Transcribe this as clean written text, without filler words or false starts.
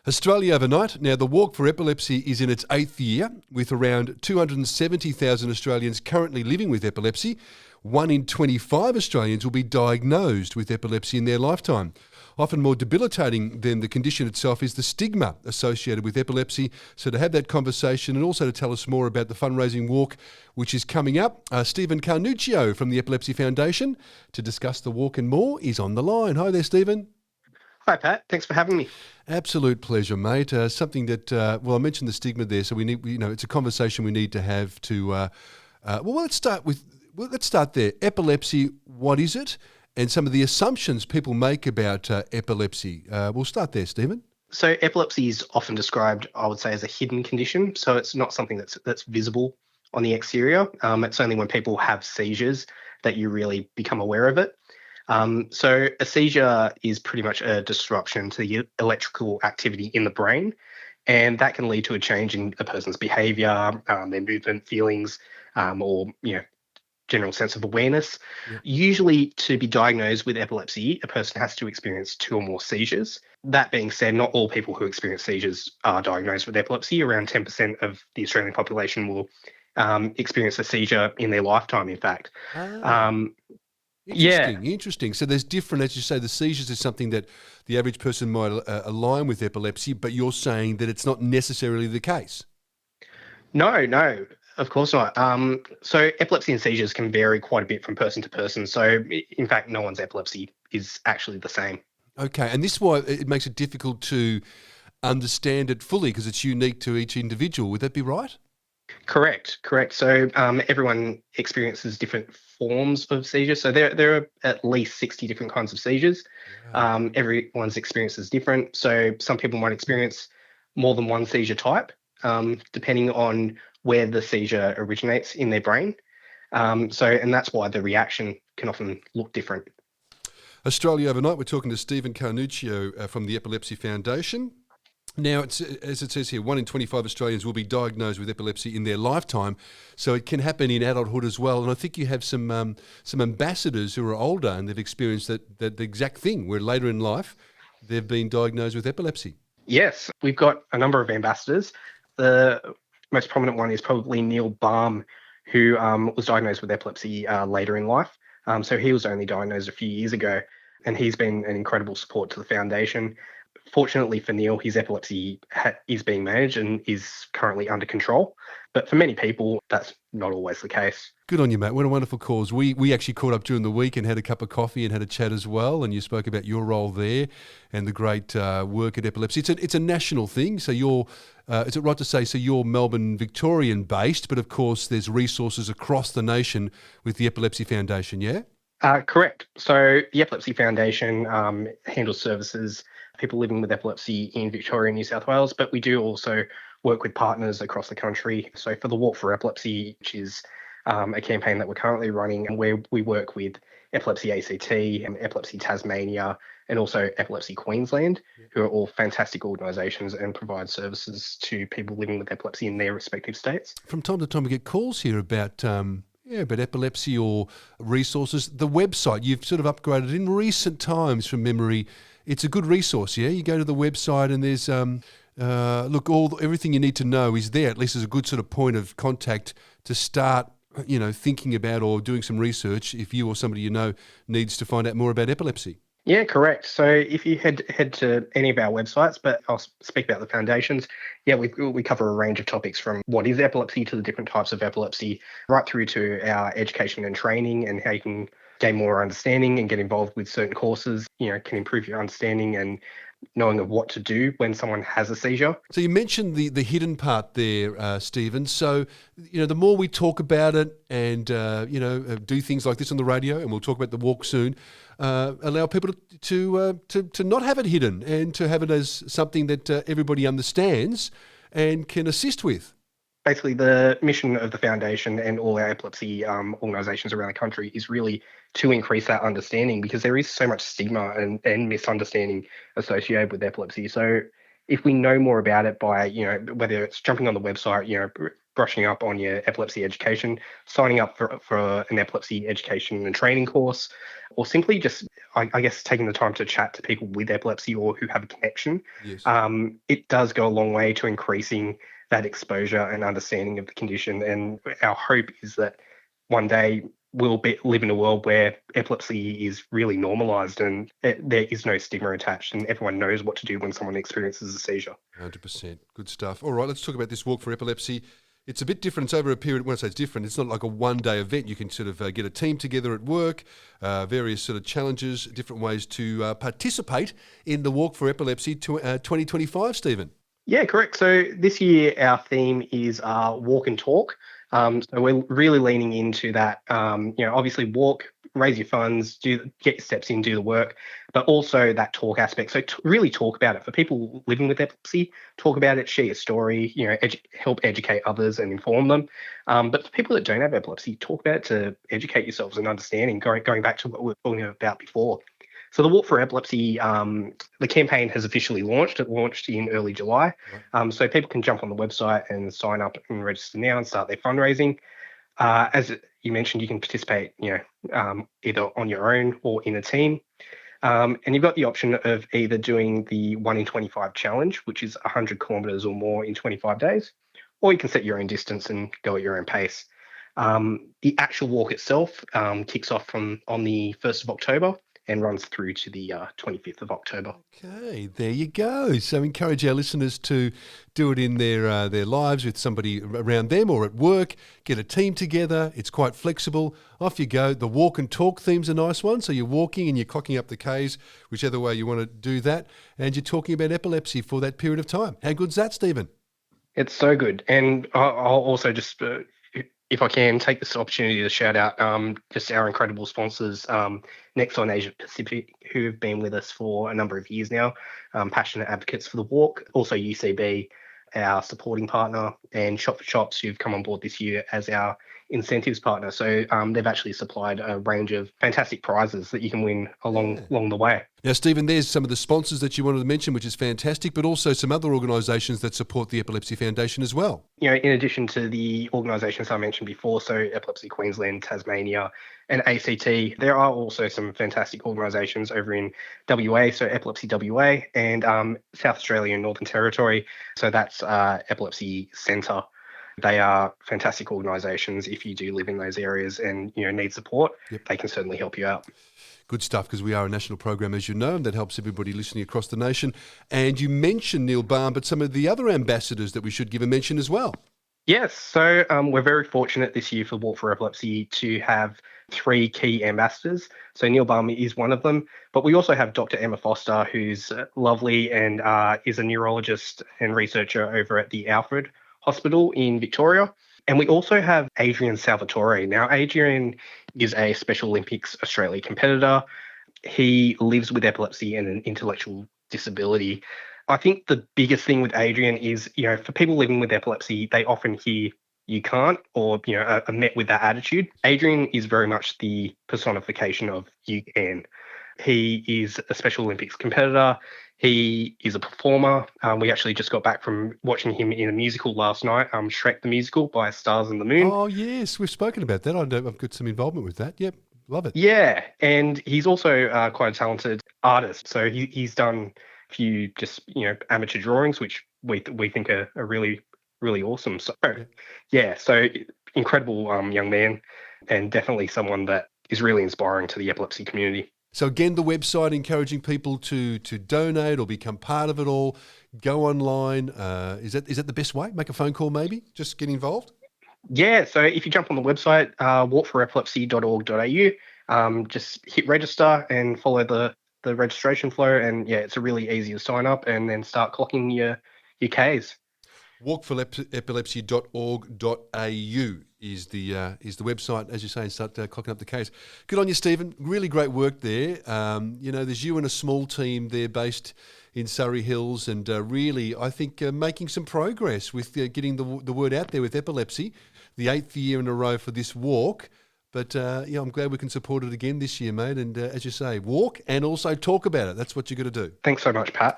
Australia Overnight. Now, the Walk for Epilepsy is in its 8th year, with around 270,000 Australians currently living with epilepsy. 1 in 25 Australians will be diagnosed with epilepsy in their lifetime. Often more debilitating than the condition itself is the stigma associated with epilepsy. So to have that conversation and also to tell us more about the fundraising walk, which is coming up, Stephen Carnuccio from the Epilepsy Foundation to discuss the walk and more is on the line. Hi there, Stephen. Hi, Pat. Thanks for having me. Absolute pleasure, mate. Something that, I mentioned the stigma there, so we need, it's a conversation we need to have to, let's start there. Epilepsy, what is it? And some of the assumptions people make about epilepsy. We'll start there, Stephen. So epilepsy is often described, I would say, as a hidden condition. So it's not something that's visible on the exterior. It's only when people have seizures that you really become aware of it. So a seizure is pretty much a disruption to the electrical activity in the brain, and that can lead to a change in a person's behaviour, their movement, feelings, or general sense of awareness. Yeah. Usually, to be diagnosed with epilepsy, a person has to experience 2 or more seizures. That being said, not all people who experience seizures are diagnosed with epilepsy. Around 10% of the Australian population will experience a seizure in their lifetime, in fact. Interesting. So there's different, as you say, the seizures is something that the average person might align with epilepsy, but you're saying that it's not necessarily the case. No, of course not. So epilepsy and seizures can vary quite a bit from person to person. So in fact, no one's epilepsy is actually the same. Okay, and this is why it makes it difficult to understand it fully because it's unique to each individual. Would that be right? Correct. So everyone experiences different forms of seizures. So there are at least 60 different kinds of seizures. Wow. Everyone's experience is different. So some people might experience more than one seizure type, depending on where the seizure originates in their brain. And that's why the reaction can often look different. Australia Overnight, we're talking to Stephen Carnuccio from the Epilepsy Foundation. Now, as it says here, 1 in 25 Australians will be diagnosed with epilepsy in their lifetime, so it can happen in adulthood as well. And I think you have some ambassadors who are older and they've experienced that the exact thing, where later in life they've been diagnosed with epilepsy. Yes, we've got a number of ambassadors. The most prominent one is probably Neil Baum, who was diagnosed with epilepsy later in life. So he was only diagnosed a few years ago, and he's been an incredible support to the foundation. Fortunately for Neil, his epilepsy is being managed and is currently under control. But for many people, that's not always the case. Good on you, mate. What a wonderful cause. We actually caught up during the week and had a cup of coffee and had a chat as well. And you spoke about your role there and the great work at Epilepsy. It's a national thing. So is it right to say, so you're Melbourne Victorian based, but of course there's resources across the nation with the Epilepsy Foundation, yeah? Correct. So the Epilepsy Foundation handles services people living with epilepsy in Victoria and New South Wales, but we do also work with partners across the country. So for the Walk for Epilepsy, which is a campaign that we're currently running, and where we work with Epilepsy ACT and Epilepsy Tasmania and also Epilepsy Queensland, who are all fantastic organisations and provide services to people living with epilepsy in their respective states. From time to time we get calls here about epilepsy or resources. The website, you've sort of upgraded in recent times from memory. It's a good resource, yeah? You go to the website and there's, everything you need to know is there. At least as a good sort of point of contact to start, thinking about or doing some research if you or somebody you know needs to find out more about epilepsy. Yeah, correct. So if you head to any of our websites, but I'll speak about the foundations, we cover a range of topics from what is epilepsy to the different types of epilepsy, right through to our education and training and how you can gain more understanding and get involved with certain courses, can improve your understanding and knowing of what to do when someone has a seizure. So you mentioned the hidden part there, Stephen. So, the more we talk about it and, do things like this on the radio, and we'll talk about the walk soon, allow people to not have it hidden and to have it as something that everybody understands and can assist with. Basically, the mission of the foundation and all our epilepsy organisations around the country is really to increase that understanding, because there is so much stigma and misunderstanding associated with epilepsy. So if we know more about it by, whether it's jumping on the website, brushing up on your epilepsy education, signing up for an epilepsy education and training course, or simply just, I guess, taking the time to chat to people with epilepsy or who have a connection. Yes. It does go a long way to increasing that exposure and understanding of the condition. And our hope is that one day live in a world where epilepsy is really normalized and there is no stigma attached and everyone knows what to do when someone experiences a seizure. 100%. Good stuff. All right, let's talk about this Walk for Epilepsy. It's a bit different. It's over a period, when I say it's different, it's not like a one-day event. You can sort of get a team together at work, various sort of challenges, different ways to participate in the Walk for Epilepsy 2025, Stephen. Yeah, correct. So this year our theme is walk and talk. So we're really leaning into that. Obviously walk, raise your funds, get your steps in, do the work, but also that talk aspect. So really talk about it for people living with epilepsy. Talk about it, share your story. Help educate others and inform them. But for people that don't have epilepsy, talk about it to educate yourselves and understanding. Going back to what we were talking about before. So the Walk for Epilepsy, the campaign has officially launched. It launched in early July. Right. So people can jump on the website and sign up and register now and start their fundraising. As you mentioned, you can participate, either on your own or in a team. And you've got the option of either doing the 1 in 25 challenge, which is 100 kilometres or more in 25 days, or you can set your own distance and go at your own pace. The actual walk itself kicks off on the 1st of October. And runs through to the 25th of October. Okay, there you go. So encourage our listeners to do it in their lives with somebody around them or at work. Get a team together. It's quite flexible. Off you go. The walk and talk theme's a nice one. So you're walking and you're cocking up the Ks, whichever way you want to do that. And you're talking about epilepsy for that period of time. How good's that, Stephen? It's so good. And I'll also just... if I can take this opportunity to shout out just our incredible sponsors, Next on Asia Pacific, who have been with us for a number of years now, passionate advocates for the walk. Also UCB, our supporting partner, and Shop for Shops, who've come on board this year as our incentives partner. So they've actually supplied a range of fantastic prizes that you can win along the way. Now, Stephen, there's some of the sponsors that you wanted to mention, which is fantastic, but also some other organisations that support the Epilepsy Foundation as well. In addition to the organisations I mentioned before, so Epilepsy Queensland, Tasmania, and ACT, there are also some fantastic organisations over in WA, so Epilepsy WA, and South Australia and Northern Territory, so that's Epilepsy Centre. They are fantastic organisations. If you do live in those areas and need support, They can certainly help you out. Good stuff, because we are a national program, as you know, and that helps everybody listening across the nation. And you mentioned Neil Balme, but some of the other ambassadors that we should give a mention as well. Yes, so we're very fortunate this year for Walk for Epilepsy to have 3 key ambassadors. So Neil Balme is one of them, but we also have Dr. Emma Foster, who's lovely and is a neurologist and researcher over at the Alfred Hospital in Victoria. And we also have Adrian Salvatore. Now, Adrian is a Special Olympics Australia competitor. He lives with epilepsy and an intellectual disability. I think the biggest thing with Adrian is, for people living with epilepsy, they often hear you can't or, are met with that attitude. Adrian is very much the personification of you can. He is a Special Olympics competitor. He is a performer. We actually just got back from watching him in a musical last night, Shrek the Musical by Stars and the Moon. Oh, yes. We've spoken about that. I've got some involvement with that. Yep. Love it. Yeah. And he's also quite a talented artist. So he's done a few just, amateur drawings, which we think are really, really awesome. So, so incredible young man and definitely someone that is really inspiring to the epilepsy community. So again, the website encouraging people to donate or become part of it all. Go online. Is that the best way? Make a phone call maybe? Just get involved? Yeah, so if you jump on the website, walkforepilepsy.org.au, just hit register and follow the registration flow. And it's a really easy to sign up and then start clocking your Ks. walkforepilepsy.org.au is the website, as you say, and start clocking up the case. Good on you, Stephen. Really great work there. There's you and a small team there based in Surrey Hills, and really, I think, making some progress with getting the word out there with epilepsy. The 8th year in a row for this walk. But, I'm glad we can support it again this year, mate. And as you say, walk and also talk about it. That's what you've got to do. Thanks so much, Pat.